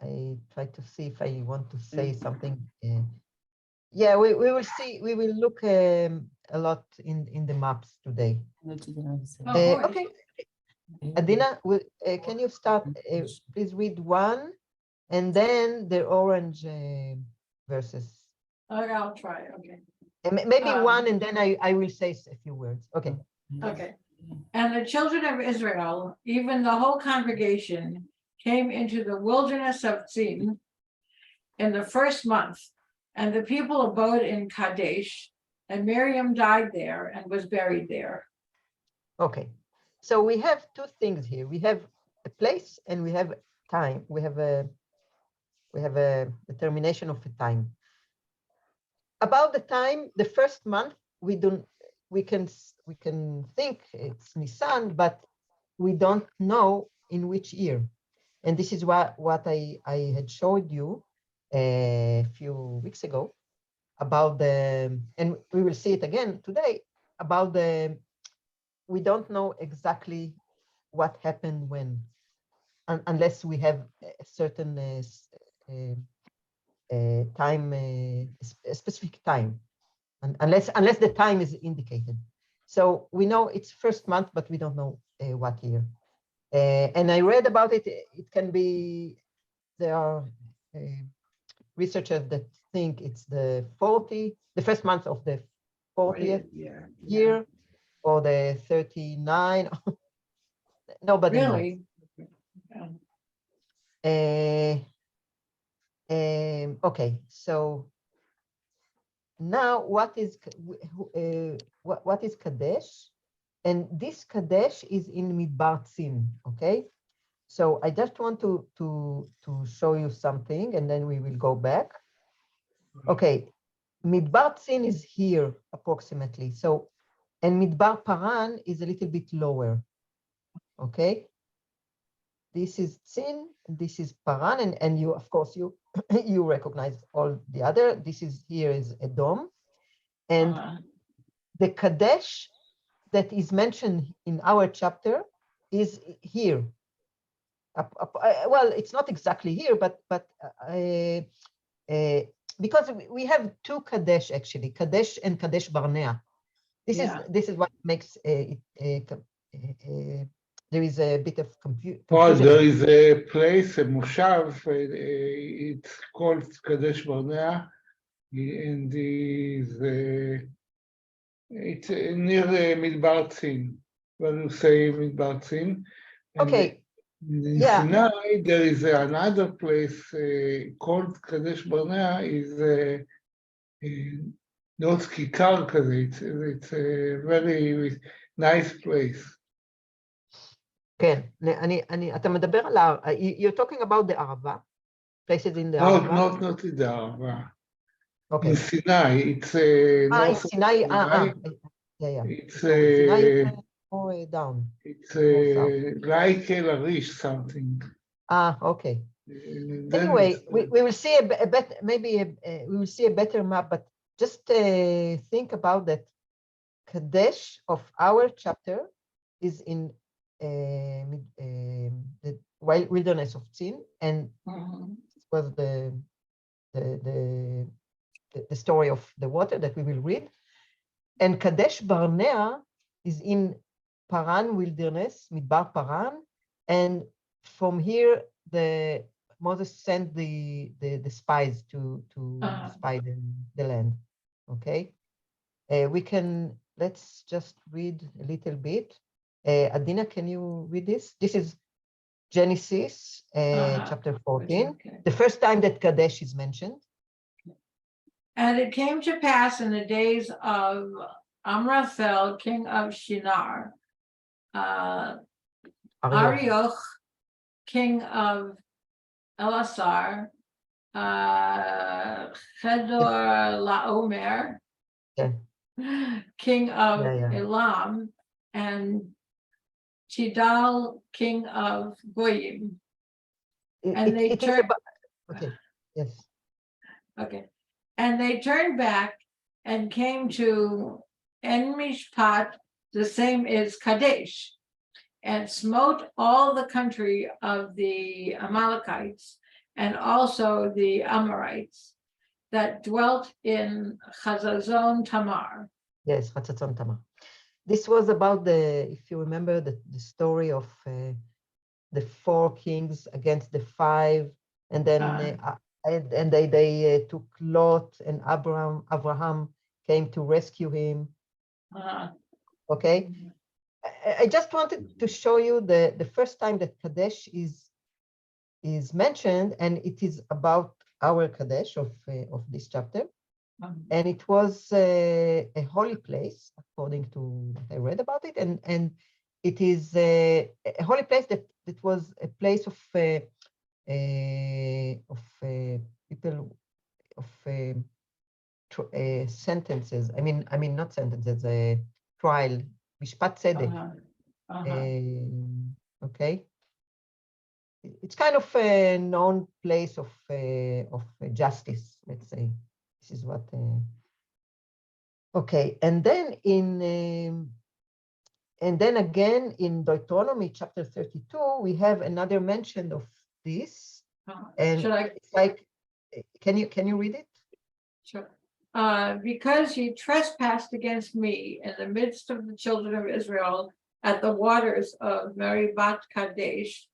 I try to see if I want to say something. Yeah, we will see. We will look a lot in the maps today. Okay, Adina, can you start? Please read 1, and then the orange verses. Okay, I'll try. Okay. Maybe 1, and then I will say a few words. Okay. Okay. And the children of Israel, even the whole congregation, came into the wilderness of Zin in the first month, and the people abode in Kadesh, and Miriam died there and was buried there. Okay. So we have 2 things here. We have a place and we have time. We have a determination of a time. About the time, the first month, we can think it's Nisan, but we don't know in which year. And this is what I had showed you a few weeks ago about and we will see it again today, about we don't know exactly what happened when, unless we have a certain time, a specific time, unless the time is indicated. So we know it's first month, but we don't know what year. And I read about it. It can be, there are researchers that think it's the first month of the 40th year, or the 39. Nobody Really? knows. Okay, so now what is Kadesh? And this Kadesh is in Midbar Tzin, okay? So I just want to show you something, and then we will go back. Okay, Midbar Tzin is here approximately. So, and Midbar Paran is a little bit lower, okay? This is Tzin, this is Paran, and you, of course, you you recognize all the other. This is here is Edom, and the Kadesh that is mentioned in our chapter is here. Well, it's not exactly here, but because we have 2 Kadesh actually, Kadesh and Kadesh Barnea. This is what makes there is a bit of confusion. Well, there is a place, a Moshav, it's called Kadesh Barnea, and it's near Midbar Tzin, when you say Midbar Tzin. Okay. In Sinai, there is another place called Kadesh Barnea, is not Kikar Kadesh. It's a very nice place. כן, אתה מדבר על, you're talking about the Arava, places in the Arava? Not in the Arava. Okay. In Sinai, it's in Sinai, yeah. It's Sinai is more down. It's like El Arish something. Okay. Anyway, we will see a better, maybe we will see a better map, but just think about that. Kadesh of our chapter is in the wilderness of Tzin, and this was the story of the water that we will read. And Kadesh Barnea is in Paran wilderness, Midbar Paran, and from here Moses sent the spies to spy the land. Okay, let's just read a little bit. Adina, can you read this? This is Genesis chapter 14, okay. The first time that Kadesh is mentioned. And it came to pass in the days of Amraphel, king of Shinar, Arioch, king of Elasar, Chedor Laomer, king of Elam, and Tidal, king of Goyim. And they turned. Okay. Yes. Okay. And they turned back and came to En Mishpat, the same is Kadesh, and smote all the country of the Amalekites, and also the Amorites that dwelt in Chazazon Tamar. Yes, Hatzatzon Tamar. This was about if you remember, the story of the 4 kings against the 5, and then and they took Lot, and Abraham came to rescue him. Okay, I just wanted to show you the first time that Kadesh is mentioned, and it is about our Kadesh of this chapter. And it was a holy place, according to what I read about it, and it is a holy place that was a place of people of sentences. I mean not sentences, a trial, mishpat tzedek. Okay, it's kind of a known place of justice, let's say. This is what. Okay, and then again in Deuteronomy chapter 32, we have another mention of this. And it's like, can you read it? Sure. Because ye trespassed against me in the midst of the children of Israel at the waters of Meribat Kadesh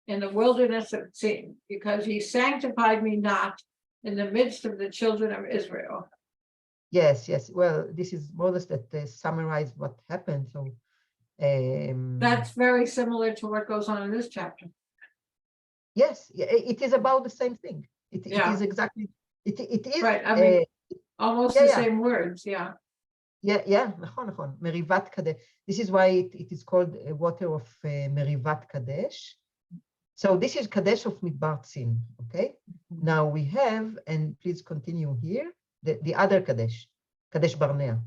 in the wilderness of Tzin, because ye sanctified me not in the midst of the children of Israel. Yes. Well, this is Moses that summarized what happened. So that's very similar to what goes on in this chapter. Yes, it is about the same thing. It is exactly. It is right. I mean, almost the same words. Yeah. נכון. Merivat Kadesh. This is why it is called water of Merivat Kadesh. So this is Kadesh of Midbar Tzin, okay? Now we have, and please continue here, the other Kadesh, Kadesh Barnea.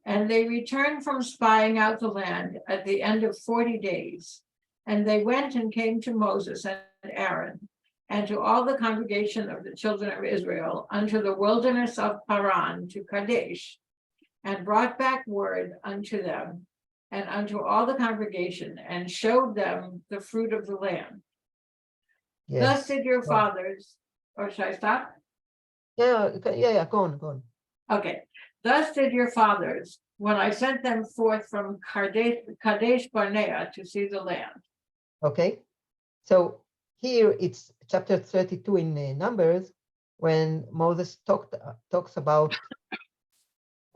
And they returned from spying out the land at the end of 40 days. And they went and came to Moses and Aaron, and to all the congregation of the children of Israel, unto the wilderness of Paran, to Kadesh, and brought back word unto them, and unto all the congregation, and showed them the fruit of the land. Yes. Thus did your fathers, or should I stop? Yeah, go on. Okay. Thus did your fathers, when I sent them forth from Kadesh Barnea to see the land. Okay. So here it's chapter 32 in Numbers, when Moses talks about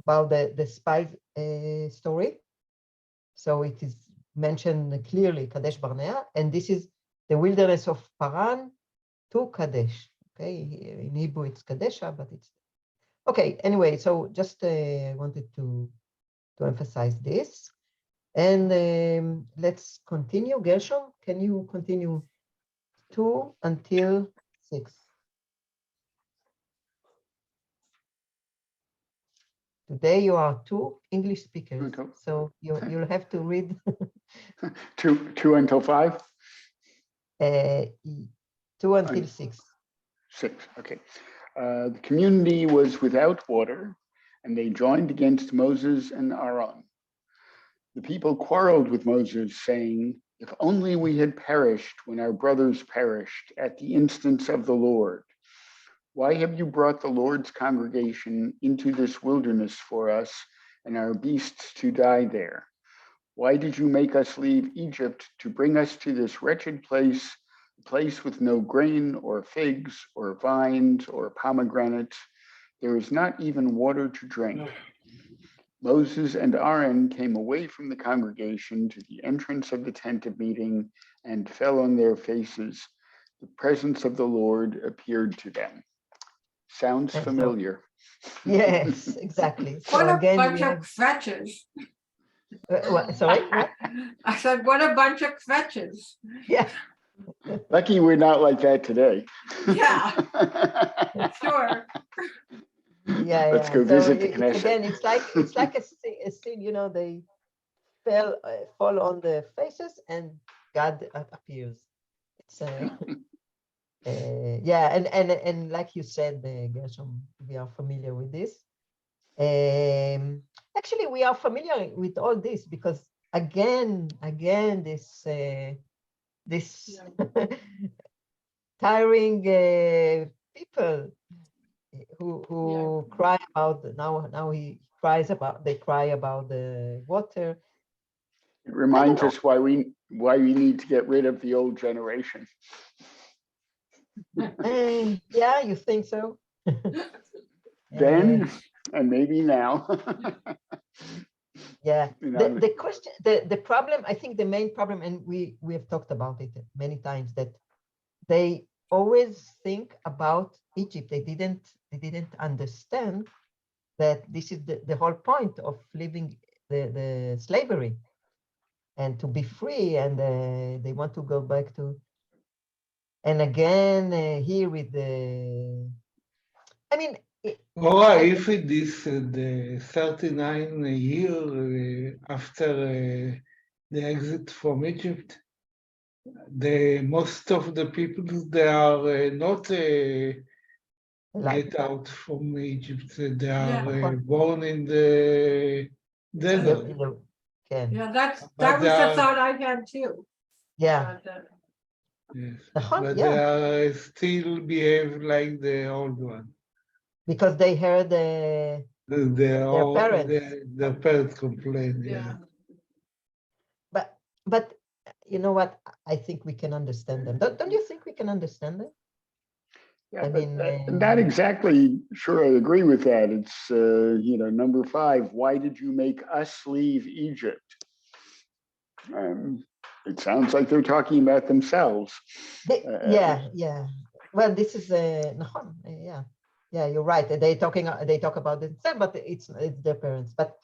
the spies story. So it is mentioned clearly Kadesh Barnea, and this is the wilderness of Paran to Kadesh. Okay, in Hebrew it's Kadesha, but it's okay. Anyway, so just wanted to emphasize this, and let's continue. Gershom, can you continue 2 until 6? Today you are 2 English speakers, so you'll have to read 2 until 5? 2 until 6. 6, okay. The community was without water, and they joined against Moses and Aaron. The people quarreled with Moses, saying, "If only we had perished when our brothers perished at the instance of the Lord. Why have you brought the Lord's congregation into this wilderness for us and our beasts to die there? Why did you make us leave Egypt to bring us to this wretched place, a place with no grain or figs or vines or pomegranates? There is not even water to drink." Moses and Aaron came away from the congregation to the entrance of the tent of meeting and fell on their faces. The presence of the Lord appeared to them. Sounds familiar. Yes, exactly. So what again, a bunch of fetches. Sorry? What? I said, what a bunch of fetches. Yeah. Lucky we're not like that today. Yeah, sure. Yeah, let's go visit the Knesset. Again, it's like a scene, they fall on their faces and God appears. It's and like you said, Gershom, we are familiar with this. Actually, we are familiar with all this because again, this tiring people who cry about now he cries about they cry about the water. It reminds us why we need to get rid of the old generation. Yeah, you think so? Then and maybe now. Yeah, You know, the question, the problem, I think the main problem, and we have talked about it many times, that they always think about Egypt. They didn't understand that this is the whole point of living the slavery and to be free, and they want to go back to, and again here with the, I mean, Or if it is the 39 year after the exit from Egypt, most of the people, they are not like get out from Egypt. They Yeah. are born in the desert. Yeah, that But was they the are, thought I had too. yeah, But, yes, נכון, but yeah, they are still behave like the old one. because they heard Their parents. their parents complain. Yeah. But you know what? I think we can understand them. Don't you think we can understand them? yeah, I but mean, not exactly sure I agree with that. It's, number 5, why did you make us leave Egypt? It sounds like they're talking about themselves. yeah. Well, this is נכון, yeah, you're right. They talk about themselves, but it's their parents. But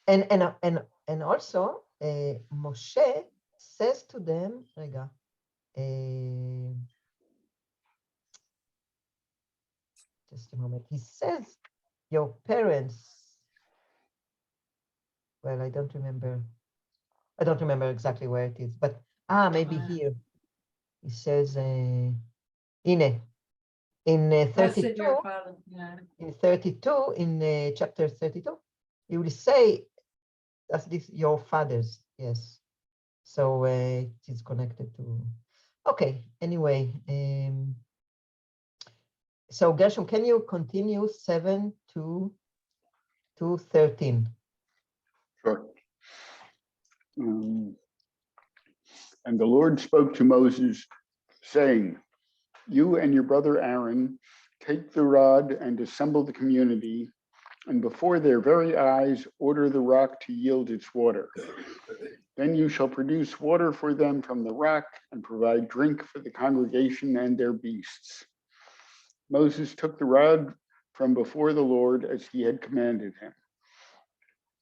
and also Moshe says to them, רגע, just a moment. He says, your parents. Well, I don't remember exactly where it is, but maybe here. He says, in 32, in 32, in chapter 32, he will say, that's this your fathers, yes. So it is connected to. Okay. Anyway, so Gershom, can you continue 7 to 13? Sure. And the Lord spoke to Moses, saying, you and your brother Aaron take the rod and assemble the community, and before their very eyes order the rock to yield its water. Then you shall produce water for them from the rock and provide drink for the congregation and their beasts. Moses took the rod from before the Lord as he had commanded him.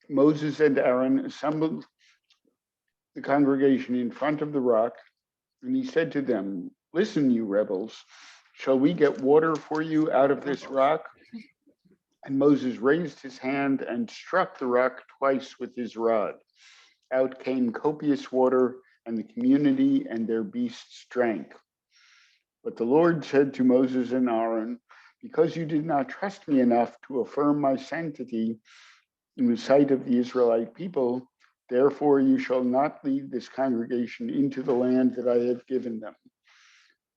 Moses and Aaron assembled the congregation in front of the rock, and he said to them, listen, you rebels, shall we get water for you out of this rock? And Moses raised his hand and struck the rock twice with his rod. Out came copious water, and the community and their beasts drank. But the Lord said to Moses and Aaron, because you did not trust me enough to affirm my sanctity in the sight of the Israelite people, therefore you shall not lead this congregation into the land that I have given them.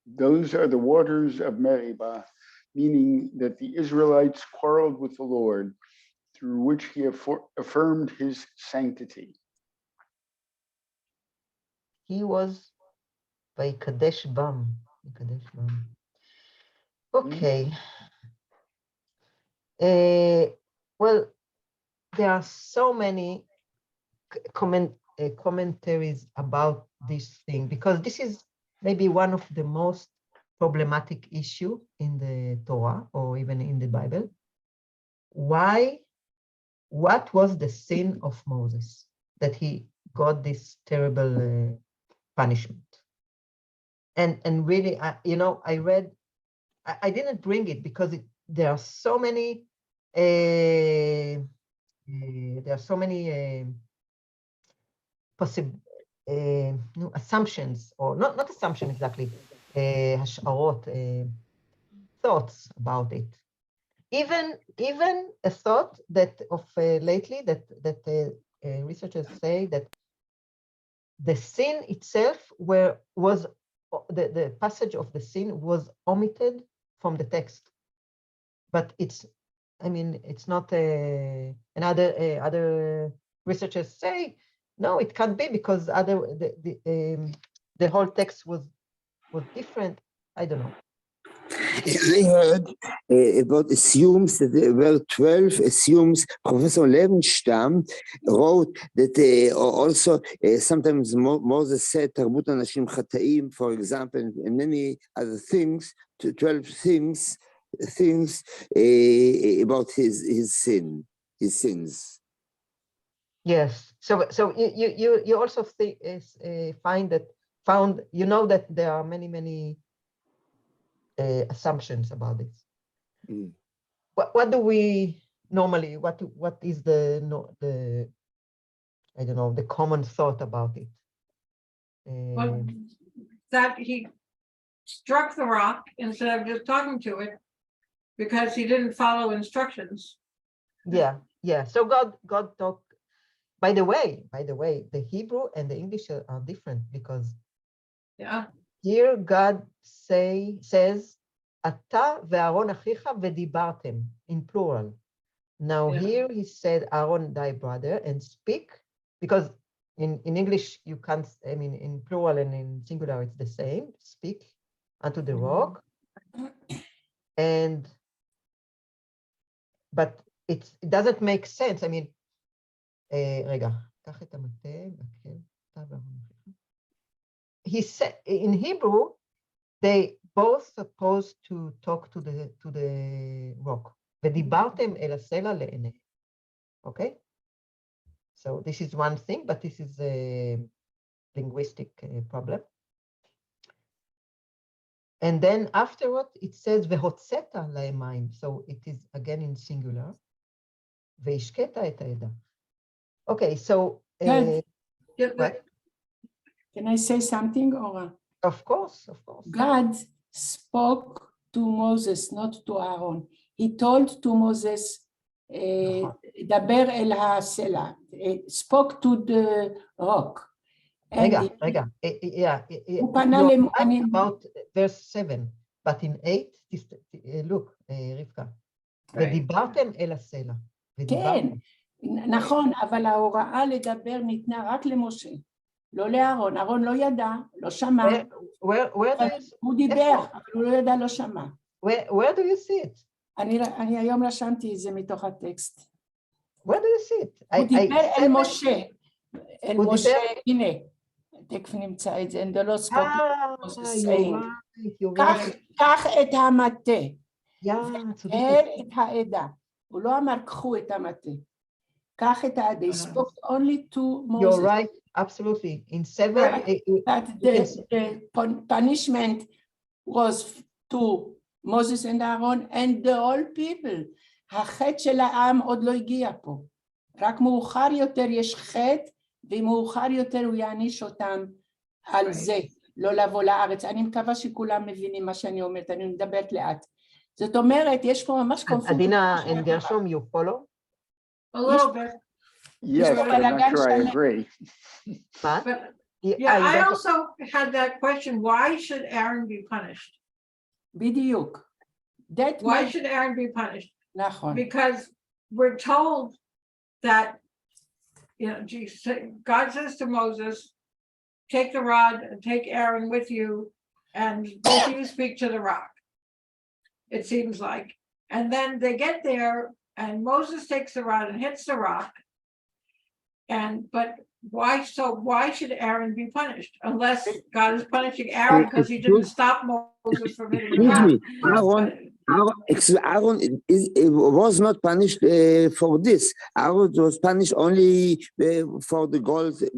Those are the waters of Meribah, meaning that the Israelites quarreled with the Lord, through which he affirmed his sanctity. He was by Kadesh Bam. Okay. Well, there are so many commentaries about this thing, because this is maybe one of the most problematic issue in the Torah or even in the Bible. What was the sin of Moses that he got this terrible punishment? And really, I read, I didn't bring it because there are so many possible assumptions, or not assumption exactly, השערות, thoughts about it. Even a thought that of lately that researchers say that the sin itself was the passage of the sin was omitted from the text. But it's, I mean, it's not other researchers say, no, it can't be because the whole text was different. I don't know. I heard about assumes that there were 12 assumes. Professor Levenstam wrote that also sometimes Moses said Tarbut Anashim Chataim, for example, and many other things, 12 things about his sins. Yes. So you also found you know that there are many assumptions about this. Mm. What do we normally? What is the I don't know, the common thought about it? Well, that he struck the rock instead of just talking to it because he didn't follow instructions. Yeah. So God talked. By the way, the Hebrew and the English are different because Yeah. here God says, Ata ve'Aaron achicha v'dibartem, in plural. Now Yeah. here he said, Aaron, thy brother, and speak, because in English you can't, I mean, in plural and in singular it's the same, speak unto the rock. But it doesn't make sense. I mean, רגע, קח את המטה, he said in Hebrew, they both supposed to talk to the rock. ודיברתם אל הסלע לעיני. Okay? So this is one thing, but this is a linguistic problem. And then afterward, it says, והוצאת להם מים. So it is again in singular. והשקית את העדה. Okay, so... what? Can I say something? Or Of course. God spoke to Moses, not to Aaron. He told to Moses, דבר אל הסלע, spoke to the rock. רגע. Yeah. You're right about verse 7, but in 8, look, רבקה. ודיברתם אל הסלע. כן, נכון, אבל ההוראה לדבר ניתנה רק למשה, לא לאהרון. אהרון לא ידע, לא שמע. הוא דיבר, אבל הוא לא ידע, לא שמע. Where do you see it? אני היום רשמתי את זה מתוך הטקסט. Where do you see it? הוא דיבר אל משה. אל משה, הנה, תכף נמצא את זה, and the Lord spoke to Moses saying, קח את המטה, ואל את העדה. הוא לא אמר, קחו את המטה. קח את העדה. He spoke only to Moses. You're right, absolutely. In 7, but the punishment was to Moses and Aaron and the whole people. החטא של העם עוד לא הגיע פה. רק מאוחר יותר יש חטא, ומאוחר יותר הוא יעניש אותם על זה, לא לבוא לארץ. אני מקווה שכולם מבינים מה שאני אומרת, אני מדברת לאט. זאת אומרת, יש פה ממש קונפליקט. עדינה and Gershom, you follow? A little bit. Yes, but I'm not sure I agree. But Yeah, I also had that question. Why should Aaron be punished? בדיוק. Why should Aaron be punished? נכון. Because we're told that, God says to Moses, take the rod and take Aaron with you, and both of you speak to the rock. It seems like. And then they get there, and Moses takes the rod and hits the rock. But why should Aaron be punished? Unless God is punishing Aaron because he didn't stop Moses from hitting the rock. Aaron was not punished for this. Aaron was punished only for the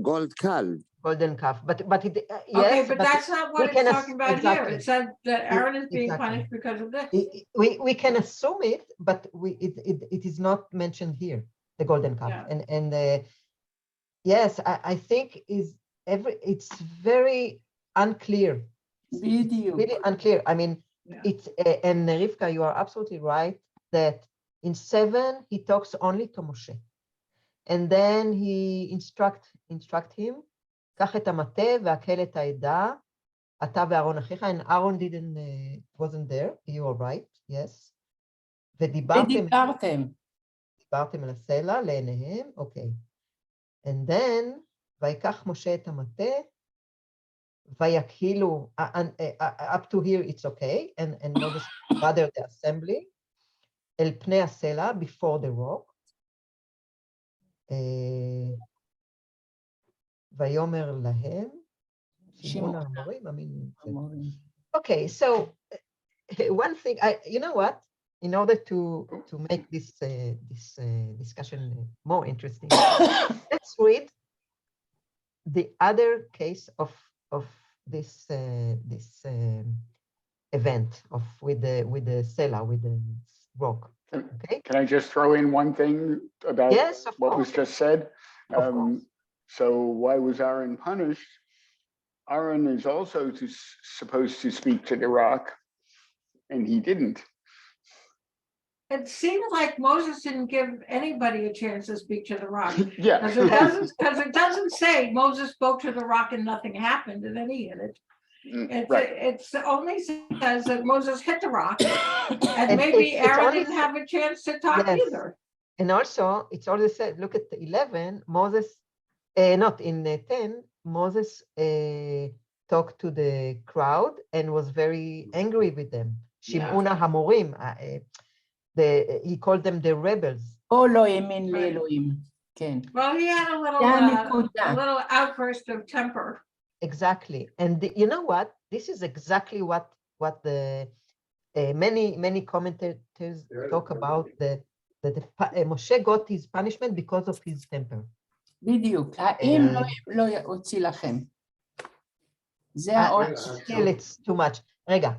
gold calf. Golden calf, but it, yes. Okay, but that's not what it's talking about exactly. here. It said that Aaron is being punished because of this. We can assume it, but it is not mentioned here, the golden calf. Yeah. And yes, I think it's very unclear. It's really unclear. I mean, it's and Rivka, you are absolutely right that in 7 he talks only to Moshe, and then he instruct him. קח את המטה והקהל את העדה, אתה ואהרון אחיך, and Aaron wasn't there, you are right, yes. ודיברתם על הסלע לעיניהם, אוקיי. And then, ויקח משה את המטה, ויקהילו, up to here it's okay, and Moses gathered the assembly, אל פני הסלע, before the rock, ויאמר להם, שמעון האמורים, Okay, so one thing, you know what? In order to make this discussion more interesting, let's read the other case of this event with the Sela, with the rock. Okay. Can I just throw in one thing about Yes, of what course. was just said? Of course. So why was Aaron punished? Aaron is also supposed to speak to the rock, and he didn't. It seems like Moses didn't give anybody a chance to speak to the rock. Yeah. Because it doesn't say Moses spoke to the rock and nothing happened in any of it. Right. It's only says that Moses hit the rock, and And maybe it's Aaron only didn't have a chance to talk Yes. either. And also, it's already said, look at 11, Moses, not in 10, Moses talked to the crowd and was very angry with them. Shim'un HaMorim, he called them the rebels. או לא האמין לאלוהים, כן. Well, he had a little outburst of temper. Exactly. And you know what? This is exactly what the many commentators talk about, that Moshe got his punishment because of his temper. בדיוק, האם לא הוציא לכם? זה העוד. Still it's too much. רגע,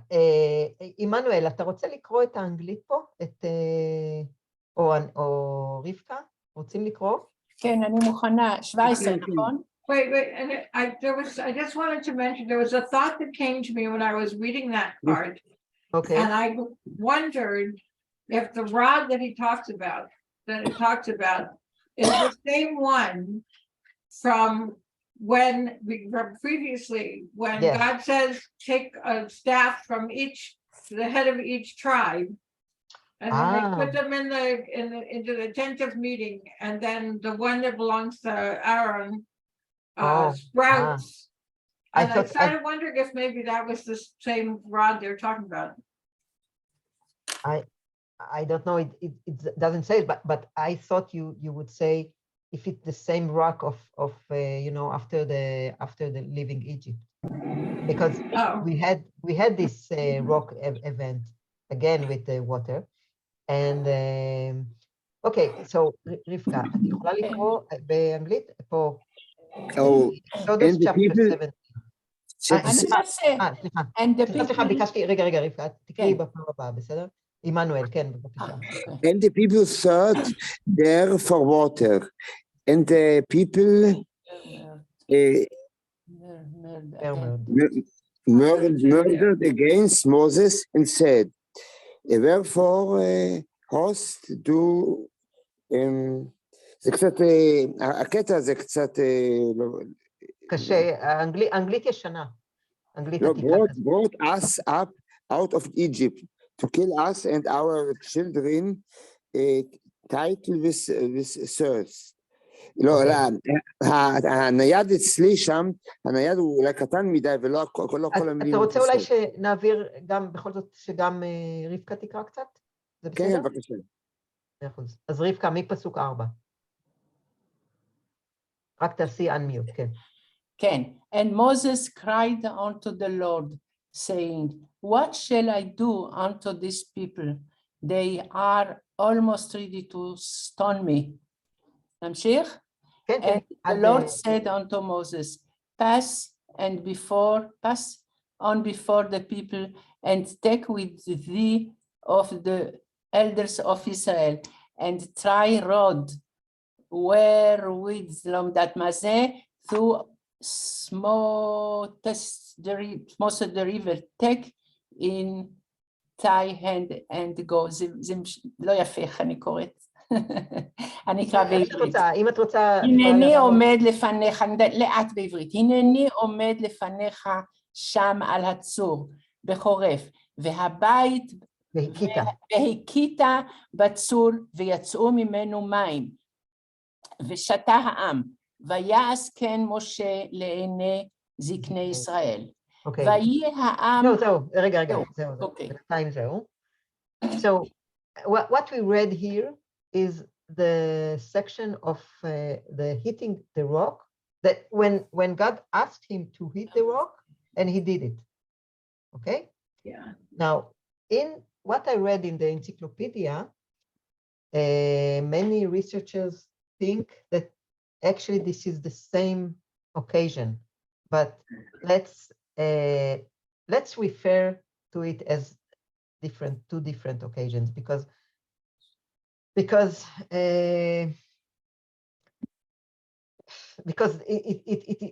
עמנואל, אתה רוצה לקרוא את האנגלית פה? או רבקה? רוצים לקרוא? כן, אני מוכנה, 17, נכון? Wait, and I just wanted to mention, there was a thought that came to me when I was reading that part. Okay. And I wondered if the rod that it talks about, is the same one from previously, when Yes. God says, take a staff from the head of each tribe. And then they put them into the tent of meeting, and then the one that belongs to Aaron sprouts. I And I started wondering if maybe that was the same rod they're talking about. I don't know, it doesn't say, but I thought you would say if it's the same rock of after the leaving Egypt, because we had this rock event again with the water, and okay, so רבקה, את יכולה לקרוא באנגלית פה? Exodus chapter 7. סליחה, ביקשתי, רגע, רבקה, תקראי בפעם הבאה, בסדר? עמנואל, כן, בבקשה. And the people sought there for water, and the people murdered against Moses and said, wherefore host do, זה קצת, הקטע הזה קצת, קשה, אנגלית ישנה. אנגלית עתיקה. brought us up out of Egypt to kill us and our children, title with swords. לא, הנייד אצלי שם, הנייד הוא אולי קטן מדי ולא כל המילים. אתה רוצה אולי שנעביר גם, בכל זאת, שגם רבקה תקרא קצת? זה בסדר? כן, בבקשה. 100%. אז רבקה, מפסוק 4. רק תעשי unmute, כן. כן. And Moses cried unto the Lord, saying, what shall I do unto these people? They are almost ready to stone me. נמשיך? כן, And the Lord said unto Moses, pass on before the people, and take with thee of the elders of Israel, and try rod wherewith למדת מה זה, through most of the river, take in thy hand and go. זה לא יפה איך אני קוראת. אני אקרא בעברית. אם את רוצה... הנני עומד לפניך, לאט בעברית, הנני עומד לפניך שם על הצור בחורף, והבית והכית. והכית בצור ויצאו ממנו מים, ושתה העם, ויעש כן משה לעיני זקני ישראל. אוקיי. ויהי העם... זהו, רגע, זהו. אוקיי. בינתיים זהו. So what we read here is the section of the hitting the rock, that when God asked him to hit the rock, and he did it. Okay? Yeah. Now, in what I read in the encyclopedia, many researchers think that actually this is the same occasion, but let's refer to it as two different occasions, because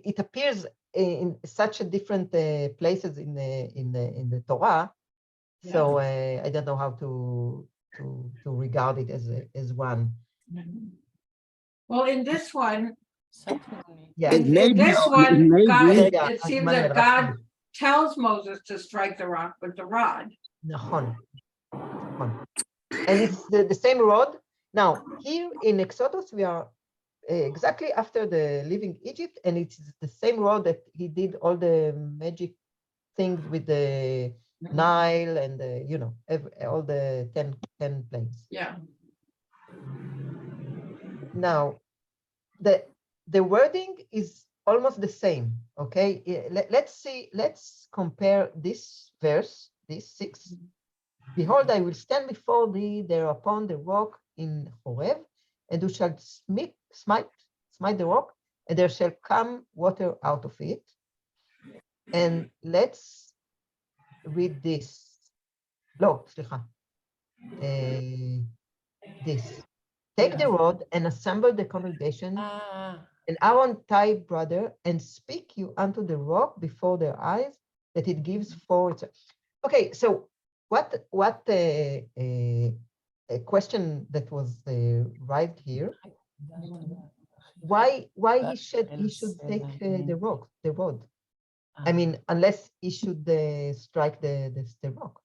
it appears in such a different places in the Torah. So I don't know how to regard it as one. Well, in this one, Yeah. And in this one, God, maybe it seems that God tells Moses to strike the rock with the rod. נכון. And it's the same rod. Now, here in Exodus, we are exactly after the leaving Egypt, and it's the same rod that he did all the magic things with the Nile and all the 10 plagues. Yeah. Now, the wording is almost the same. Okay, let's compare this verse, this 6. Behold, I will stand before thee there upon the rock in Horeb, and thou shalt smite the rock, and there shall come water out of it. And let's read this. No, סליחה. This. Take the rod and assemble the congregation, and Aaron thy brother, and speak you unto the rock before their eyes, that it gives forth. Okay, so what a question that was raised here? Why he should take the rod? I mean, unless he should strike the rock.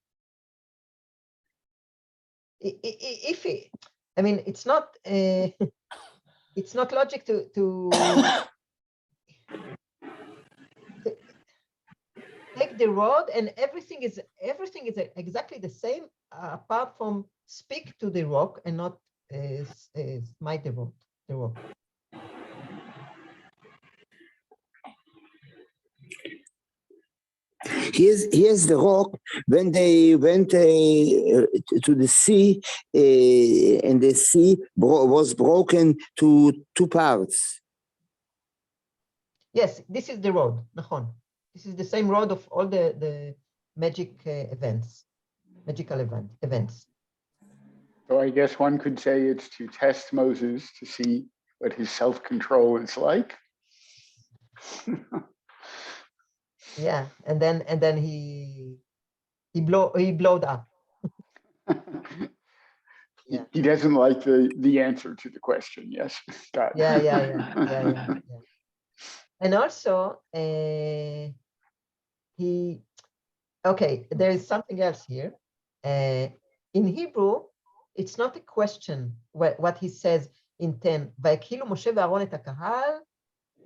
If he, I mean, it's not logic to take the rod, and everything is exactly the same, apart from speak to the rock and not smite the rock. Here's the rock. When they went to the sea, and the sea was broken to 2 parts. Yes, this is the rod, נכון. This is the same rod of all the magical events. So I guess one could say it's to test Moses to see what his self-control is like. Yeah, and then he blowed up. Yeah. He doesn't like the answer to the question. Yes. Got it. Yeah. And also, there is something else here. In Hebrew, it's not a question what he says in 10. ויקהילו משה ואהרון את הקהל,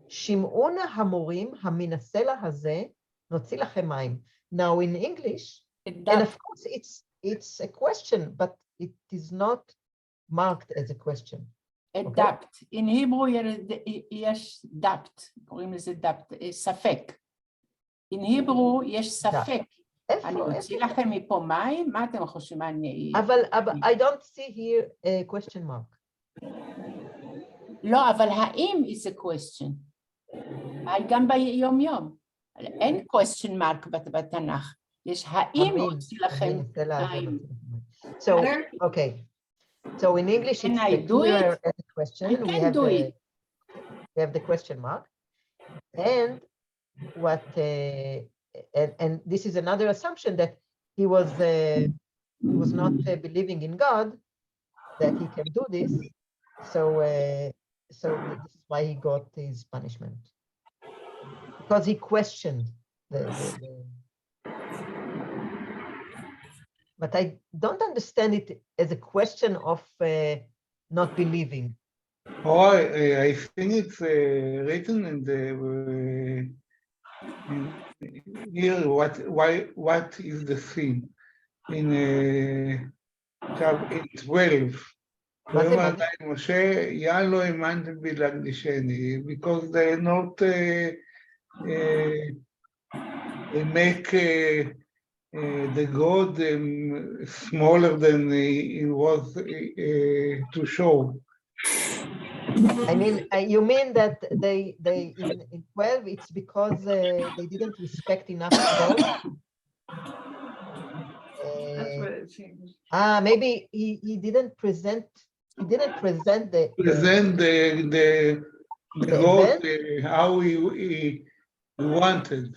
שמעו נא המורים המן הסלע הזה, נוציא לכם מים. Now in English, and of course it's a question, but it is not marked as a question. Adapt. In Hebrew יש דפט, קוראים לזה דפט, ספק. In Hebrew יש ספק. אני אוציא לכם מפה מים? מה אתם חושבים? אבל I don't see here a question mark. לא, אבל האם is a question. גם ביום יום. אין question mark בתנ"ך. יש האם אוציא לכם מים. So, okay. So in English, it's clearer as a question. We have the question mark. And and this is another assumption, that he was not believing in God, that he can do this. So this is why he got his punishment, because he questioned But I don't understand it as a question of not believing. Oh, I think it's written in the here. What is the sin in in 12? מה זה, מה זה? משה, יה לא האמנתם בי להקדישני, because they not make the God smaller than he was to show. I mean, you mean that they in 12, it's because they didn't respect enough God? That's what it seems. Maybe he didn't present the Present the God how he wanted.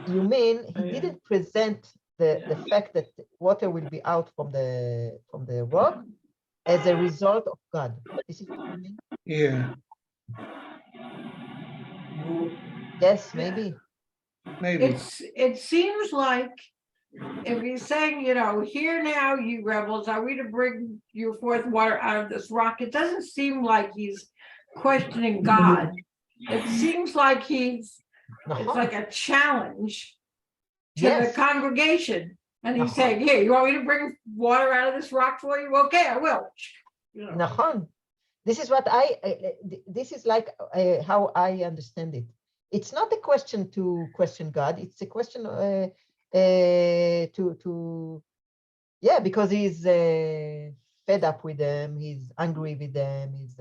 You mean he Oh, yeah. didn't present the fact that water will be out from the rock as a result of God. This is what you mean? Yeah, Yes, maybe. maybe. It seems like if he's saying, you know, here now, you rebels, are we to bring you forth water out of this rock? It doesn't seem like he's questioning God. It seems like it's like a challenge to the Yes. congregation. And he's saying, here, you want me to bring water out of this rock for you? Okay, I will. You know. Nachon. This is what this is like how I understand it. It's not a question to question God. It's a question because he's fed up with them. He's angry with them. He's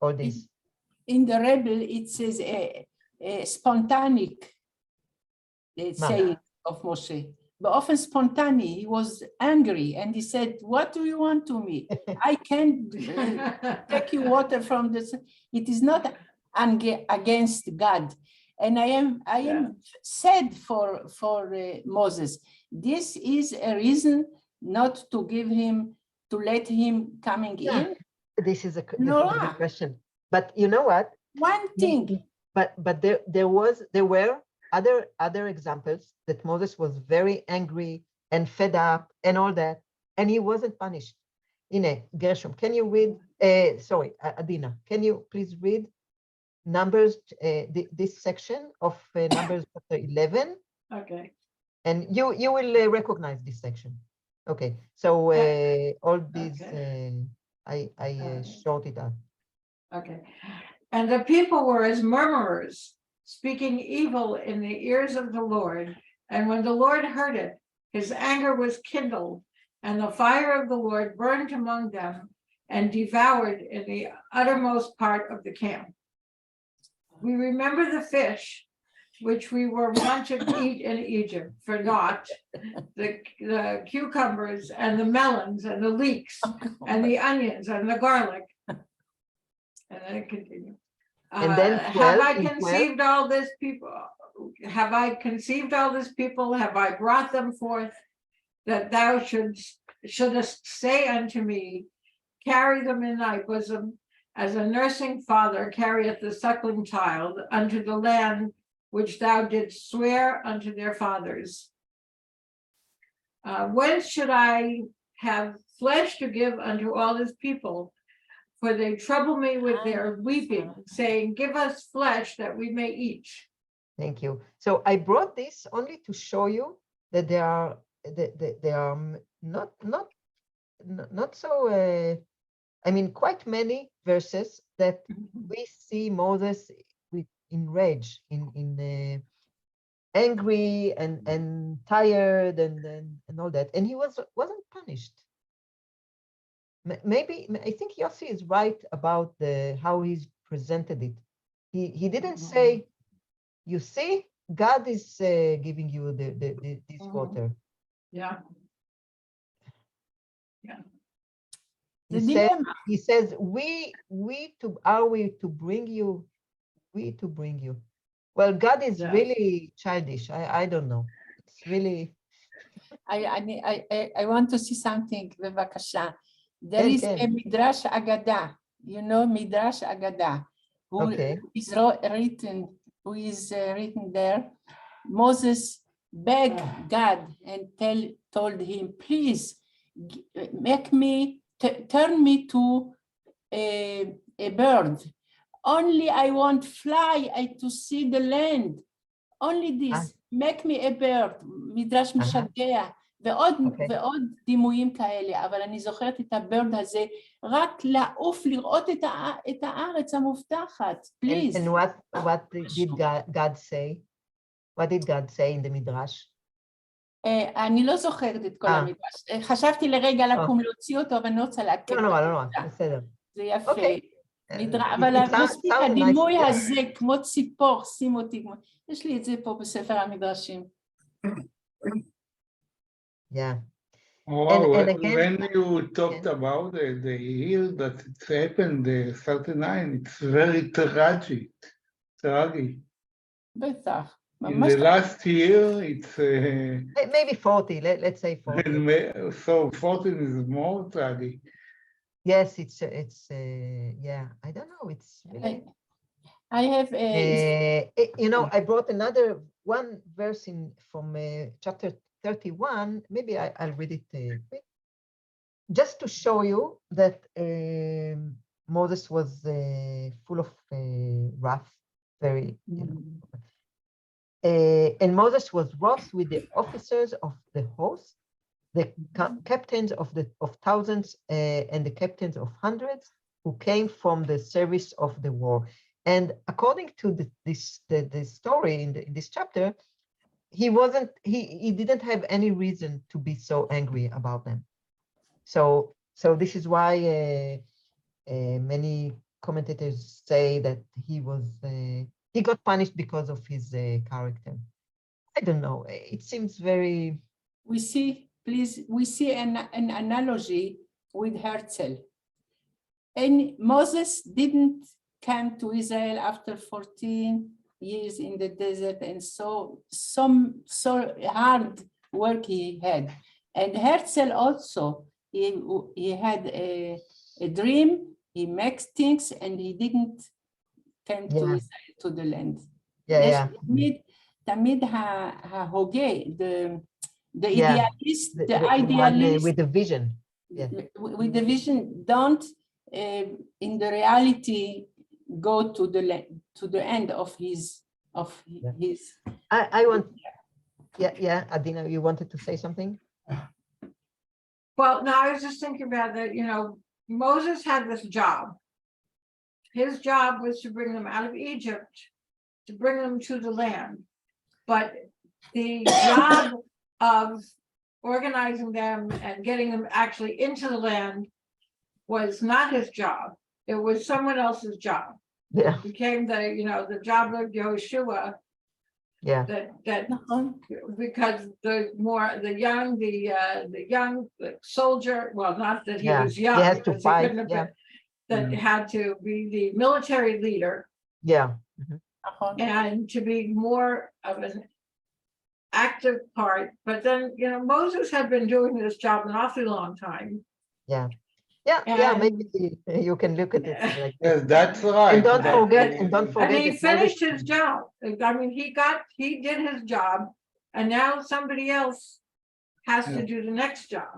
all this. In the rebel, it says spontaneous saying of Moshe. But often spontaneous, he was angry and he said, what do you want to me? I can't take you water from this. It is not against God. And I am sad for Moses. This is a reason not to give him, to let him coming in. This is a good question. But you know what? One thing. But there were other examples that Moses was very angry and fed up and all that, and he wasn't punished. Gershom, can you read? Adina, can you please read Numbers, this section of Numbers chapter 11? Okay. And you will recognize this section. Okay. So all these I short it out. Okay. And the people were as murmurers, speaking evil in the ears of the Lord. And when the Lord heard it, his anger was kindled, and the fire of the Lord burned among them and devoured in the uttermost part of the camp. We remember the fish which we were wont to eat in Egypt for naught, the cucumbers and the melons and the leeks and the onions and the garlic. And then it continues. And then have I conceived all this people? Have I conceived all this people? Have I brought them forth? That thou shouldest say unto me, carry them in thy bosom, as a nursing father carrieth the suckling child unto the land which thou didst swear unto their fathers. Whence should I have flesh to give unto all this people? For they trouble me with their weeping, saying, give us flesh that we may eat. Thank you. So I brought this only to show you that they are not so. I mean, quite many verses that we see Moses in rage, in angry and tired and all that, and he wasn't punished. Maybe I think Yossi is right about how he's presented it. He didn't say, you see, God is giving you this water. Yeah. He says, we to bring you. Well, God is really childish. I don't know. It's really. I want to see something, bevakasha. There is a Midrash Agada, Midrash Agada, who is written who is written there, Moses begged God and told him, please make me, turn me to a bird. Only I want fly to see the land. Only this, make me a bird. מדרש משגע. ועוד דימויים כאלה, אבל אני זוכרת את הבירד הזה, רק לעוף, לראות את הארץ המובטחת, please. And what did God say? What did God say in the Midrash? אני לא זוכרת את כל המדרש. חשבתי לרגע לקום להוציא אותו, אבל אני רוצה להקט. לא, בסדר. זה יפה. אבל מספיק הדימוי הזה, כמו ציפור, שים אותי, יש לי את זה פה בספר המדרשים. Oh, And again, when you talked about the year that it happened, 39, it's very tragic. בטח. In the last year, it's... maybe 40, let's say 40. So 14 is more tragic. Yes, it's yeah, I don't know, it's really... I have you know, I brought another one verse from chapter 31. Maybe I'll read it quick, just to show you that Moses was full of wrath, very, you know. And Moses was wroth with the officers of the host, the captains of thousands and the captains of hundreds, who came from the service of the war. And according to the story in this chapter, he didn't have any reason to be so angry about them. So this is why many commentators say that he got punished because of his character. I don't know. It seems very. We see an analogy with Herzl. And Moses didn't come to Israel after 14 years in the desert, and so hard work he had. And Herzl also, he had a dream, he makes things, and he didn't come to Israel, to the land. תמיד ההוגה, the idealist, the idealist with the vision. With the vision, don't in the reality go to the end of his I want Adina, you wanted to say something? Well, no, I was just thinking about that, you know, Moses had this job. His job was to bring them out of Egypt, to bring them to the land. But the job of organizing them and getting them actually into the land was not his job. It was someone else's job. Yeah. It became the job of Yehoshua. Yeah. That because the young soldier, well, not that he was young, he has to fight. That had to be the military leader. Yeah. And to be more of an active part. But then, you know, Moses had been doing this job an awfully long time. Yeah, maybe you can look at it like yes, that's right. And don't forget. And he finished his job. I mean, he did his job, and now somebody else has to do the next job.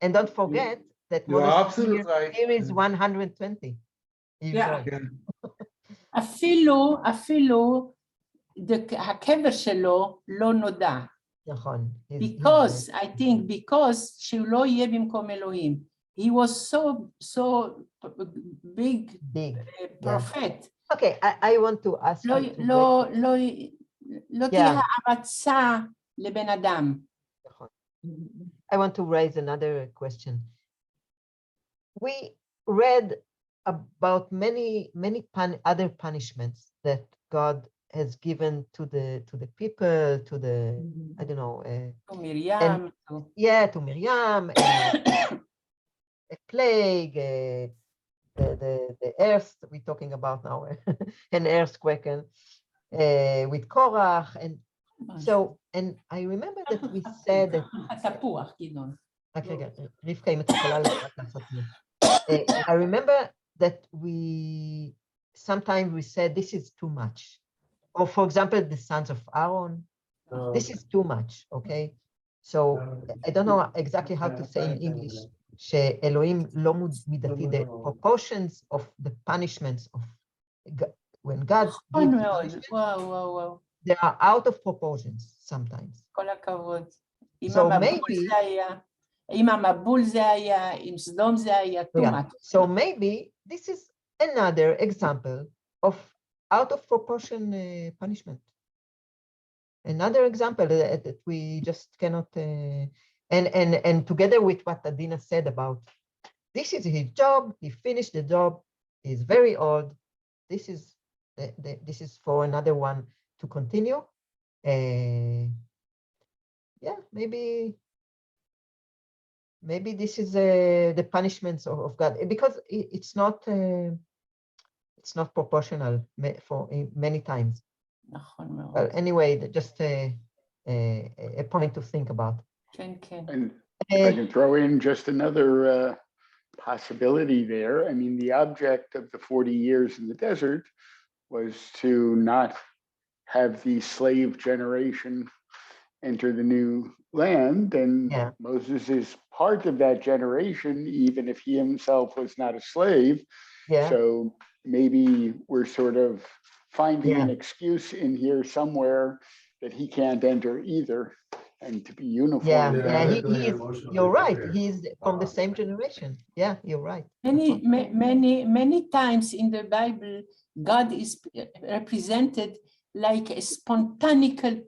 And don't forget that You're absolutely right. Here is 120. Yeah. אפילו הקבר שלו לא נודע. נכון. Because שהוא לא יהיה במקום אלוהים. He was so big prophet. Okay, I want to ask לא תהיה הערצה לבן אדם. I want to raise another question. We read about many other punishments that God has given to the people, to the I don't know. To Miriam. To Miriam. A plague, the earth we're talking about now, an earthquake, and with Korach, and so, and I remember that we said that. I remember that sometimes we said this is too much. or for example, the sons of Aaron. This is too much, okay? So I don't know exactly how to say in English, שאלוהים לא מידתי, the proportions of the punishments of when God נכון gives מאוד, punishment, וואו, וואו, וואו, they are out of proportions sometimes. כל הכבוד. אם So המבול maybe, זה היה, אם המבול זה היה, אם סדום זה היה, too yeah, much. so maybe this is another example of out of proportion punishment. Another example that we just cannot, and together with what Adina said about, this is his job, he finished the job, he's very old, this is for another one to continue. Yeah, maybe this is the punishments of God, because it's not proportional for many times. נכון מאוד. Well, anyway, just a point to think about. כן, כן. And if I can throw in just another possibility there. I mean, the object of the 40 years in the desert was to not have the slave generation enter the new land. And Yeah. Moses is part of that generation, even if he himself was not a slave. Yeah, So maybe we're sort of finding an Yeah. excuse in here somewhere that he can't enter either, and to be uniform. yeah, Yeah, he really is, emotional you're right, here. he's from the same generation. Yeah, you're right. Many times in the Bible, God is represented like a spontaneous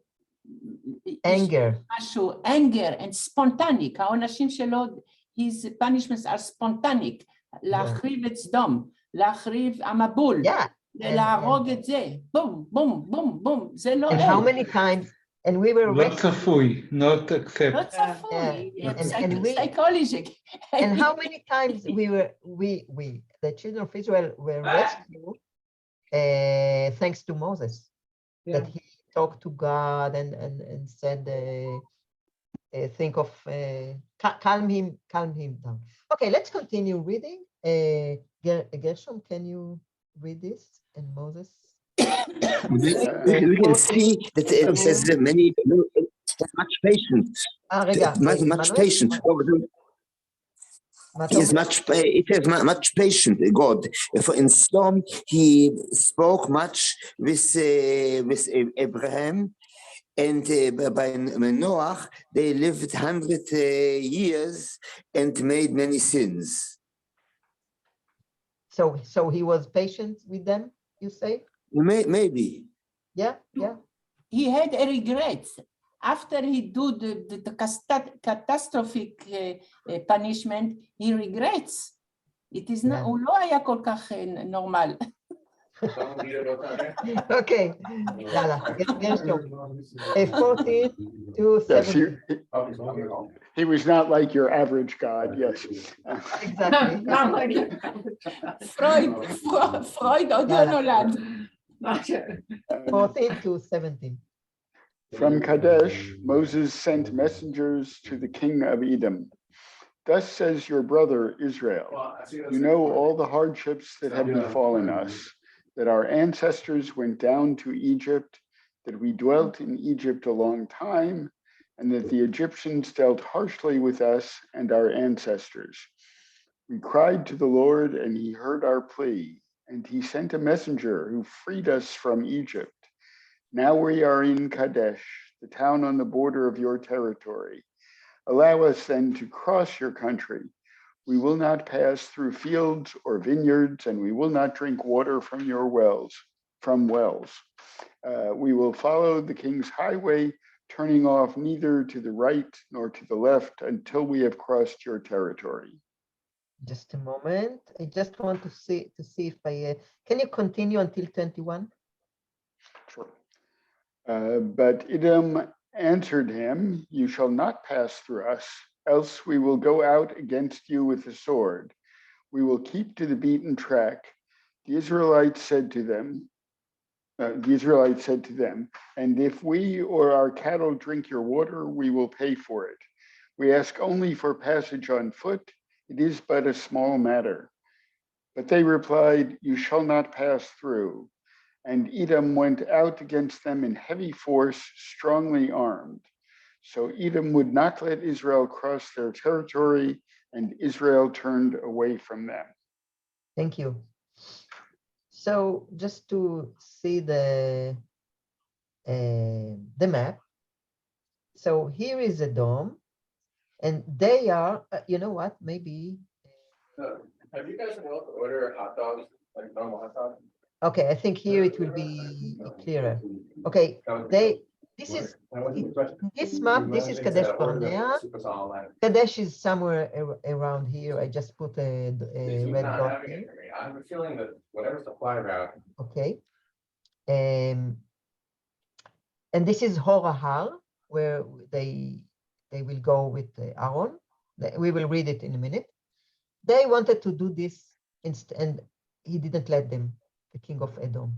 Anger, משהו, anger and spontaneous. העונשים שלו, his punishments are spontaneous. להחריב את סדום, להחריב המבול, yeah. להרוג את זה, בום, בום, בום, בום, זה לא And how אין. many times, and we were לא rescued, צפוי, not לא accept. צפוי, and we- psychological. and how many times the children of Israel were rescued thanks to Moses, that he talked to God and said, think of, calm him down. Okay, let's continue reading. Gershom, can you read this? And Moses? We can see that it says that many much patience. רגע, Much patience. מה אתה He is אומר? it is much patient, God. For in Storm, he spoke much with Abraham, and by Noah, they lived 100 years and made many sins. So he was patient with them, you say? Maybe. Yeah. He had a regret after he do the catastrophic punishment. He regrets. It is not, הוא לא היה כל כך נורמל. Okay, יאללה, גרשום. 14 to Yes, 17. he was not like your average God, yes. Exactly. Not like it. פרויד עוד לא נולד. 14 to 17. From Kadesh, Moses sent messengers to the king of Edom. Thus says your brother Israel, you know all the hardships that have befallen us, that our ancestors went down to Egypt, that we dwelt in Egypt a long time, and that the Egyptians dealt harshly with us and our ancestors. We cried to the Lord, and he heard our plea, and he sent a messenger who freed us from Egypt. Now we are in Kadesh, the town on the border of your territory. Allow us then to cross your country. We will not pass through fields or vineyards, and we will not drink water from your wells. We will follow the king's highway, turning off neither to the right nor to the left until we have crossed your territory. Just a moment. I just want to see if I can you continue until 21? Sure. But Edom answered him, you shall not pass through us, else we will go out against you with the sword. We will keep to the beaten track. The Israelites said to them, and if we or our cattle drink your water, we will pay for it. We ask only for passage on foot. It is but a small matter. But they replied, you shall not pass through. And Edom went out against them in heavy force, strongly armed. So Edom would not let Israel cross their territory, and Israel turned away from them. Thank you. So just to see the map. So here is Edom, and they are, you know what, maybe. Have you guys been able to order hot dogs, like normal hot dogs? Okay, I think here it will be clearer. Okay, this is, this map, this is Kadesh Barnea. Kadesh is somewhere around here. I just put a red dot here. I have a feeling that whatever's the fly route. Okay. And this is Horahar, where they will go with Aaron. We will read it in a minute. They wanted to do this and he didn't let them, the king of Edom,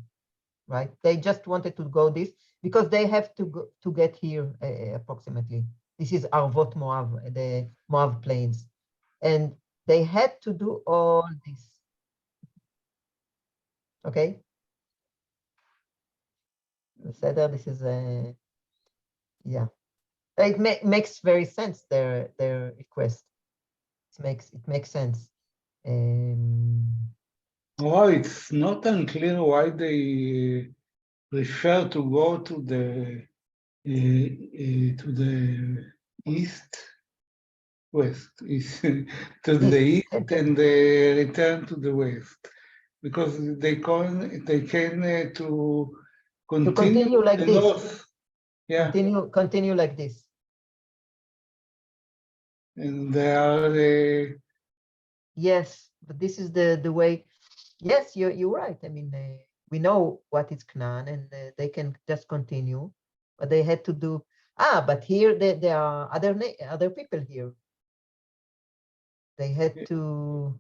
right? They just wanted to go this because they have to go to get here approximately. This is Arvot Moab, the Moab plains. And they had to do all this. Okay. This is yeah. It makes very sense, their request. It makes sense. Oh, it's not unclear why they prefer to go to the east, west, to the east and return to the west, because they can to continue like the this. north. Yeah, Continue like this. and they are. Yes, but this is the way. Yes, you're right. I mean, we know what is Canaan, and they can just continue, but they had to do. But here there are other people here. They had to.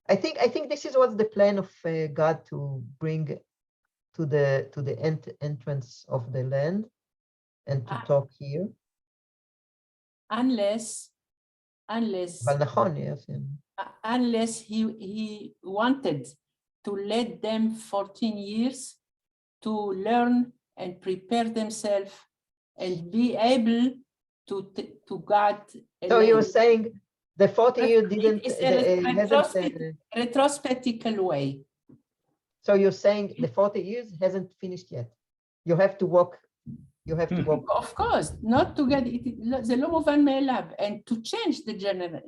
I think this is what's the plan of God to bring to the entrance of the land, and to talk here. Unless Yes. unless he wanted to let them 14 years to learn and prepare themselves and be able to guard. So you're saying the 40 years didn't It's a retrospective way. So you're saying the 40 years hasn't finished yet. You have to walk. You have to walk. Of course, not to get it, the law of Melab, and to change the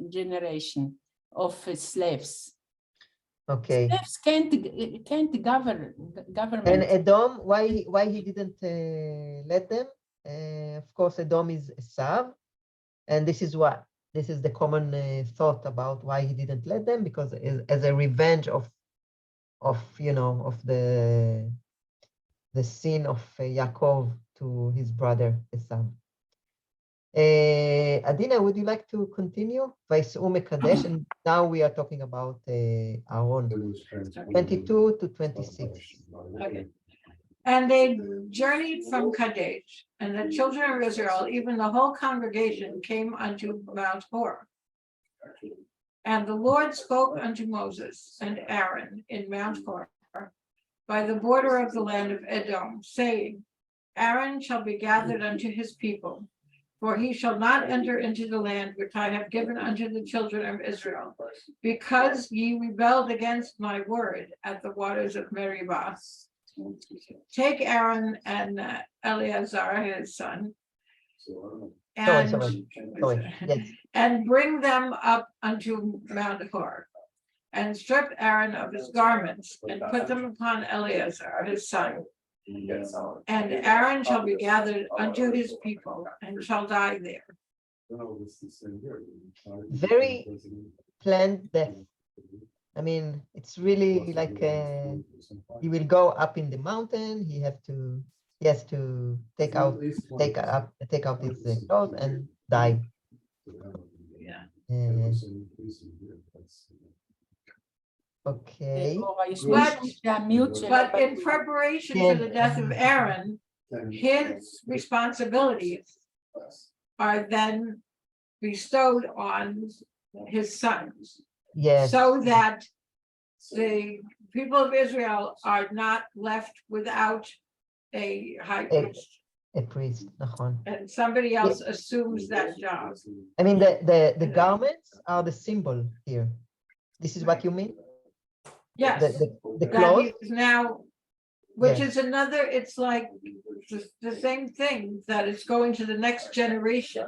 generation of slaves. Okay. Slaves can't govern government. And Edom, why he didn't let them? Of course, Edom is Esav, and this is the common thought about why he didn't let them, because as a revenge of the sin of Yaakov to his brother Esav. Adina, would you like to continue? Vais'u Mekadesh, and now we are talking about Aaron, 22 to 26. Okay. And they journeyed from Kadesh, and the children of Israel, even the whole congregation, came unto Mount Hor. And the Lord spoke unto Moses and Aaron in Mount Hor by the border of the land of Edom, saying, Aaron shall be gathered unto his people, for he shall not enter into the land which I have given unto the children of Israel, because ye rebelled against my word at the waters of Meribah. Take Aaron and Eleazar his son, Sorry. Yes. and bring them up unto Mount Hor, and strip Aaron of his garments, and put them upon Eleazar his son. And Aaron shall be gathered unto his people, and shall die there. Very planned death. I mean, it's really like he will go up in the mountain. He has to take out his clothes and die. Yeah. Okay. But in preparation for the death of Aaron, his responsibilities are then bestowed on his sons. Yes. So that the people of Israel are not left without a high priest, a priest, נכון. and somebody else assumes that job. I mean, the garments are the symbol here. This is what you mean? Yes, The that clothes? he's now, which Yeah. is another, it's like the same thing, that it's going to the next generation.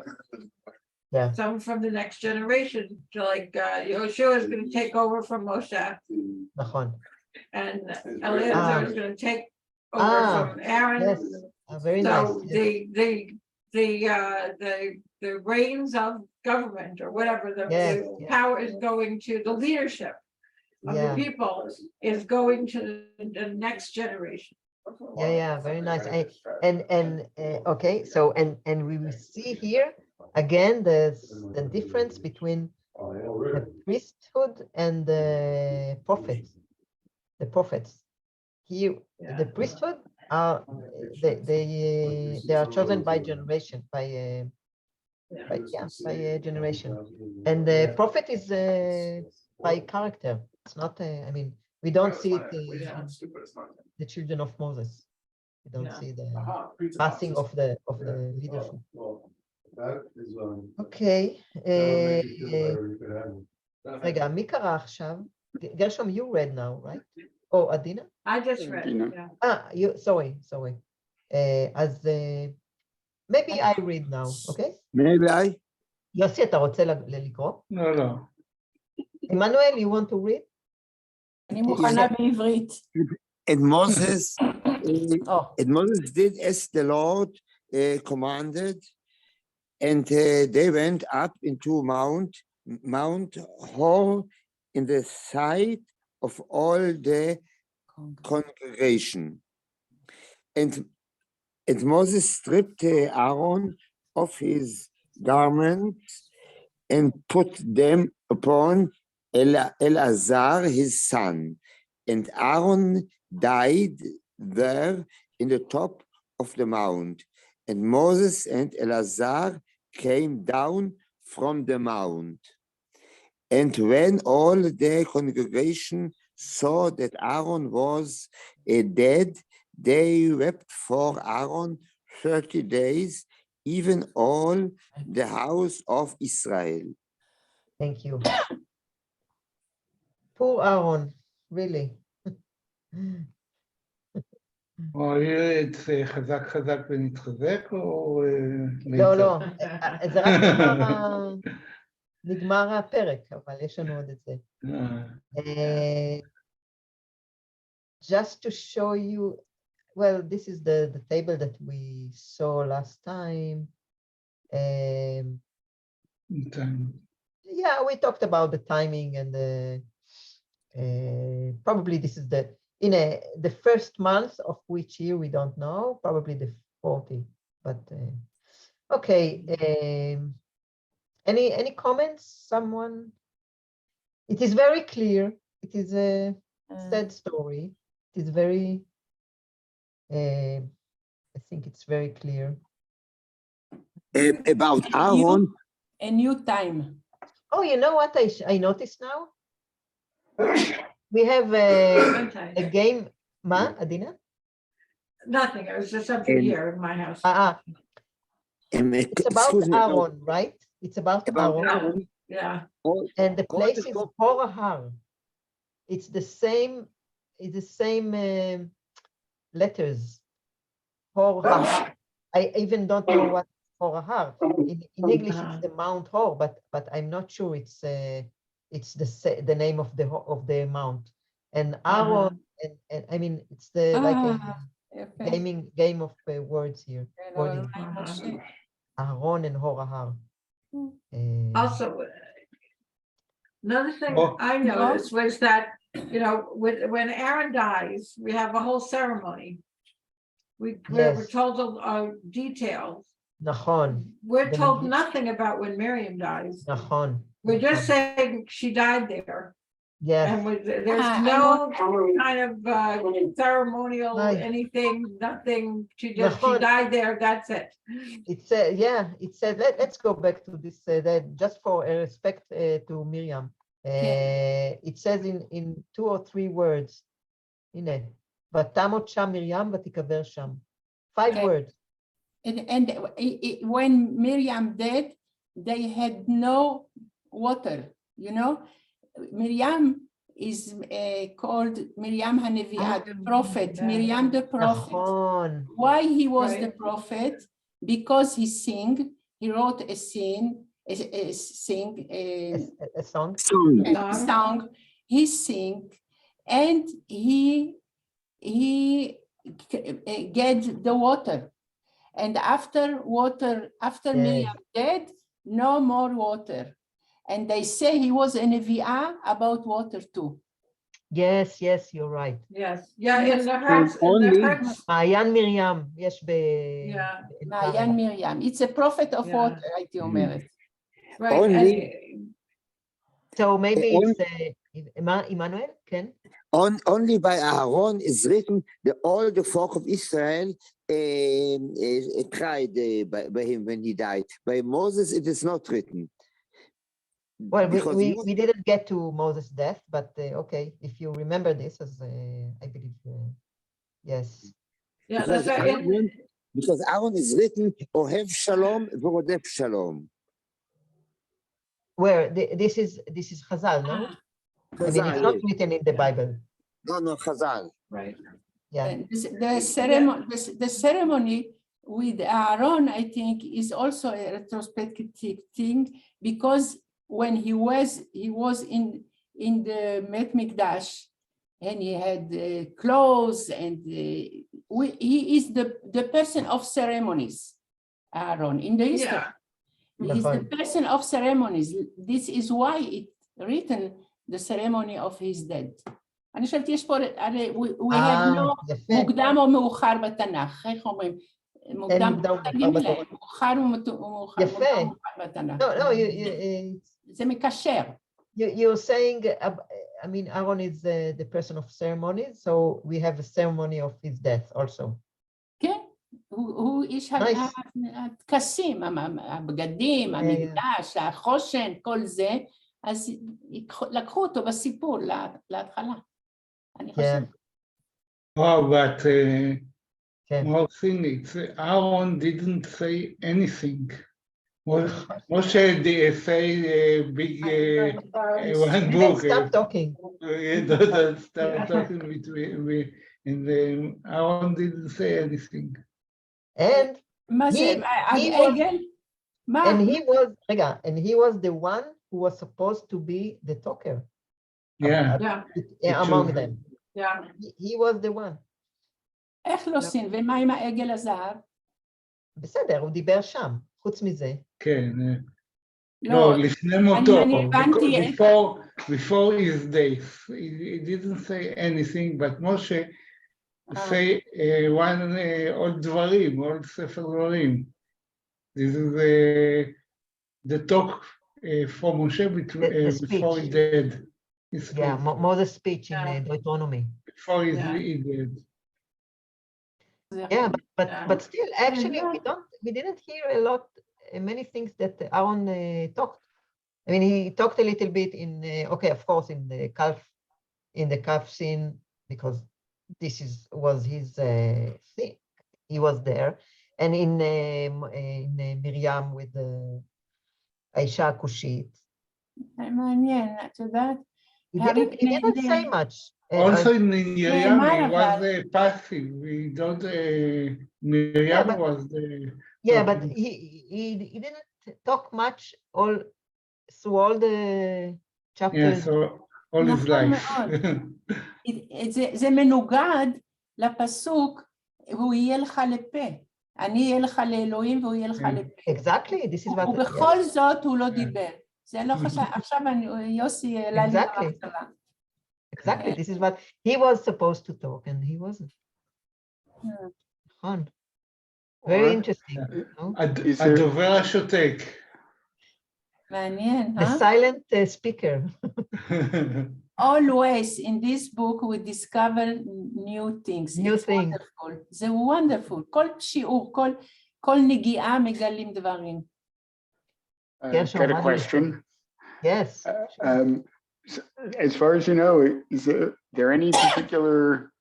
Yeah. Some from the next generation, like Yoshua is going to take over from Moshe, נכון. and Eliezer is going to take over from Aaron. Yes, very nice. So Yes. the reins of government or whatever, the Yes, yes. power is going to the leadership of the Yeah. people is going to the next generation. Yeah, very nice. Okay, so and we will see here again the difference between the priesthood and the prophets. The prophets. Here, the priesthood are they are chosen by generation, by generation, and the prophet is by character. It's not. I mean, we don't see it in the children of Moses. We don't see the passing of the leadership. Okay. רגע, מי קרא עכשיו? גרשום, you read now, right? Oh, Adina? I just read, Dina. yeah. you, sorry. אז maybe I read now, okay? Maybe I. יוסי, אתה רוצה לקרוא? לא, לא. Emmanuel, you want to read? אני מוכנה בעברית. And Moses, Oh, and Moses did as the Lord commanded, and they went up into Mount Hor in the sight of all the congregation. And Moses stripped Aaron of his garments and put them upon Eleazar his son. And Aaron died there in the top of the mount. And Moses and Eleazar came down from the mount. And when all the congregation saw that Aaron was dead, they wept for Aaron 30 days, even all the house of Israel. thank you. Poor Aaron, really. או את חזק חזק ונתחזק, או... לא, זה רק נגמר הפרק, אבל יש לנו עוד את זה. Just to show you, well, this is the table that we saw last time. Yeah, we talked about the timing and probably this is the first month of which year we don't know, probably the 40, but okay. Any comments, someone? It is very clear. It is a sad story. It is very, I think it's very clear. About Aaron, A new time. Oh, you know what I noticed now? We have a game, Ma, Adina? Nothing, it was just something here in my house. It's about Aaron, right? It's about Aaron. Aaron. Yeah, And the Go place to is go- Hor Har. It's the same letters. Hor Har. I even don't know what Hor Har. In English, it's the Mount Hor, but I'm not sure it's the name of the mount. And Aaron, and I mean, it's like a game of words here. Wording. Aaron and Hor Har. also, another thing Oh. I noticed was that, when Aaron dies, we have a whole ceremony. We're Yes. told details. נכון, We're The told Magi- nothing about when Miriam dies. נכון. We're just נכון. saying she died there. Yes. And there's I no kind of ceremonial, Right. anything, nothing. She נכון. died there, that's it. It said, let's go back to this, that just for respect to Miriam. It says in 2 or 3 words. הנה, ותמות שם מרים ותיקבר שם. 5 Okay. words. And when Miriam died, they had no water, you know. Miriam is called Miriam Haneviah, the prophet, Miriam the prophet. נכון. Why he was the Right. prophet? Because he wrote a A song. Song. song, he sing, and he get the water. And after Yes. Miriam dead, no more water. And they say he was a Nevi'ah about water too. Yes, yes, you're right. Yes, yeah, Yes. in the Hutz, Only- מעיין מרים, יש ב... Yeah. Ma'ayan Miriam. It's a prophet of Yeah. water, הייתי אומרת. right, Only- and- So maybe On- it's, Emmanuel, כן? Only by Aaron is written that all the folk of Israel cried by him when he died. By Moses, it is not written. Well, Because we didn't get to Moses' death, but okay, if you remember this as, I believe, yes. yeah, because, that's right. because Aaron is written, Ohev Shalom, V'rodef Shalom. Where this is Chazal, no? I mean, it's not written in the Bible. No, Chazal. Right, Yeah, And the ceremony with Aaron, I think, is also a retrospective thing, because when he was in the Bet Mikdash, and he had clothes, and he is the person of ceremonies, Aaron, in the history. yeah, He's the נכון. person of ceremonies. This is why it written the ceremony of his death. אני חושבת יש פה, we have no יפה. מוקדם או מאוחר בתנ"ך, איך אומרים? מוקדם מוקדם או תגיד מאוחר להם, בתורה. מאוחר ומאוחר, יפה. מוקדם ומאוחר בתנ"ך. No, זה מקשר. you're saying, I mean, Aaron is the person of ceremonies, so we have a ceremony of his death also. כן, הוא איש Nice. הטקסים, הבגדים, המקדש, החושן, כל זה, אז לקחו אותו בסיפור להתחלה. אני חושבת. Oh, but כן. more thing, it's Aaron didn't say anything. Moshe say big one He book. didn't stop talking. Don't stop Yeah. talking between and Aaron didn't say anything. And מה זה? he העגל? מה? and he was the one who was supposed to be the talker Yeah. yeah, among should- them. yeah. He was the one. איך לא סין? ומה עם העגל הזהב? בסדר, הוא דיבר שם. חוץ מזה. כן. לא, לא, לפני מותו. אני הבנתי- Before his death. He didn't say anything, but Moshe say עוד דברים, עוד ספר דברים. This is the talk for Moshe The speech. before he dead. His Yeah, speech, Moses' speech in Yeah. Deuteronomy. before he Yeah. dead. Yeah, Yeah. but still, actually, we didn't hear many things that Aaron talked. I mean, he talked a little bit in, okay, of course, in the calf scene, because this was his thing. He was there, and in Miriam with the Aisha Kushit. מעניין, את יודעת? He didn't say much. Also in Miriam, he Mara, was but- passive. We don't, Miriam but- was the, Yeah, but talking. he didn't talk much through all the yeah, chapters. so all his נכון life. מאוד. זה מנוגד לפסוק, הוא יהיה לך לפה. אני אהיה לך לאלוהים והוא יהיה לך כן. לפה. Exactly, this is what. ובכל זאת הוא לא כן. דיבר. זה לא חשב, עכשיו יוסי העלה לי Exactly. במחשבה. Exactly, this is what he was supposed to talk, and he wasn't. Fun. Very Or- interesting. No? Is there- הדובר השותק. מעניין, The silent speaker. Always in this book we discover new things. New It's things. wonderful. זה wonderful. כל שיעור, כל נגיעה מגלים דברים. Yes, got a Shomali. question. Yes. Um, As far as you know, is there any particular